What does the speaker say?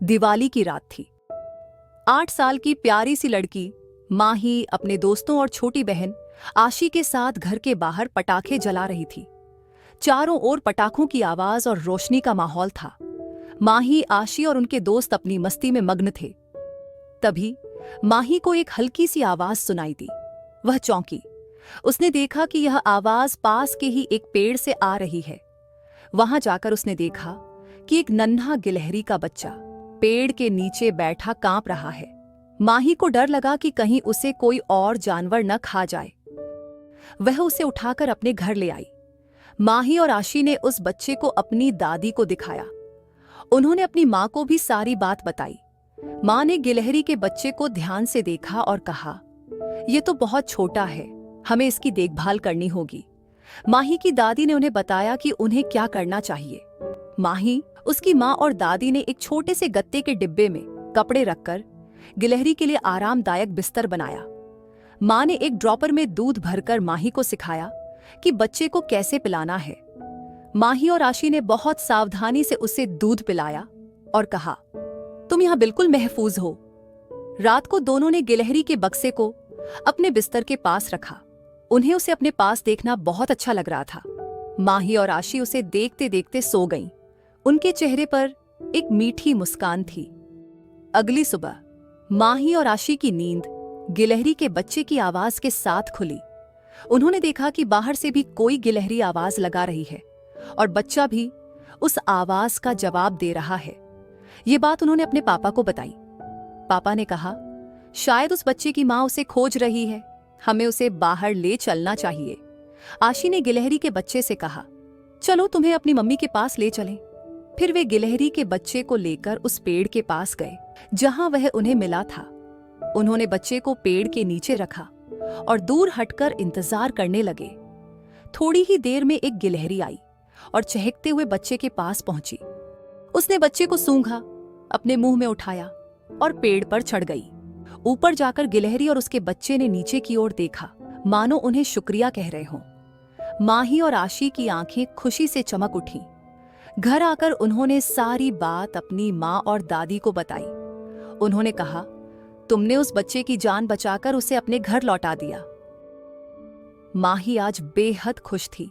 दिवाली की रात थी। 8 साल की प्यारी सी लड़की माही अपने दोस्तों और छोटी बहन आशी के साथ घर के बाहर पटाखे जला रही थी। चारों ओर पटाखों की आवाज और रोशनी का माहौल था। माही, आशी और उनके दोस्त अपनी मस्ती में मग्न थे। तभी माही को एक हल्की सी आवाज सुनाई दी। वह चौंकी। उसने देखा कि यह आवाज पास के ही एक पेड़ से आ रही है। वहां जाकर उसने देखा कि एक नन्हा गिलहरी का बच्चा पेड़ के नीचे बैठा कांप रहा है। माही को डर लगा कि कहीं उसे कोई और जानवर न खा जाए। वह उसे उठाकर अपने घर ले आई। माही और आशी ने उस बच्चे को अपनी दादी को दिखाया। उन्होंने अपनी मां को भी सारी बात बताई। मां ने गिलहरी के बच्चे को ध्यान से देखा और कहा, यह तो बहुत छोटा है, हमें इसकी देखभाल करनी होगी। माही की दादी ने उन्हें बताया कि उन्हें क्या करना चाहिए। माही, उसकी मां और दादी ने एक छोटे से गत्ते के डिब्बे में कपड़े रखकर गिलहरी के लिए आरामदायक बिस्तर बनाया। मां ने एक ड्रॉपर में दूध भरकर माही को सिखाया कि बच्चे को कैसे पिलाना है। माही और आशी ने बहुत सावधानी से उसे दूध पिलाया और कहा, तुम यहां बिल्कुल महफूज हो। रात को दोनों ने गिलहरी के बक्से को अपने बिस्तर के पास रखा। उन्हें उसे अपने पास देखना बहुत अच्छा लग रहा था। माही और आशी उसे देखते देखते सो गईं। उनके चेहरे पर एक मीठी मुस्कान थी। अगली सुबह माही और आशी की नींद गिलहरी के बच्चे की आवाज के साथ खुली। उन्होंने देखा कि बाहर से भी कोई गिलहरी आवाज लगा रही है और बच्चा भी उस आवाज का जवाब दे रहा है। ये बात उन्होंने अपने पापा को बताई। पापा ने कहा, शायद उस बच्चे की मां उसे खोज रही है, हमें उसे बाहर ले चलना चाहिए। आशी ने गिलहरी के बच्चे से कहा, चलो तुम्हें अपनी मम्मी के पास ले चलें। फिर वे गिलहरी के बच्चे को लेकर उस पेड़ के पास गए जहां वह उन्हें मिला था। उन्होंने बच्चे को पेड़ के नीचे रखा और दूर हटकर इंतजार करने लगे। थोड़ी ही देर में एक गिलहरी आई और चहकते हुए बच्चे के पास पहुंची। उसने बच्चे को सूंघा, अपने मुंह में उठाया और पेड़ पर चढ़ गई। ऊपर जाकर गिलहरी और उसके बच्चे ने नीचे की ओर देखा, मानो उन्हें शुक्रिया कह रहे हों। माही और आशी की आंखें खुशी से चमक उठीं। घर आकर उन्होंने सारी बात अपनी मां और दादी को बताई। उन्होंने कहा, तुमने उस बच्चे की जान बचाकर उसे अपने घर लौटा दिया। माही आज बेहद खुश थी।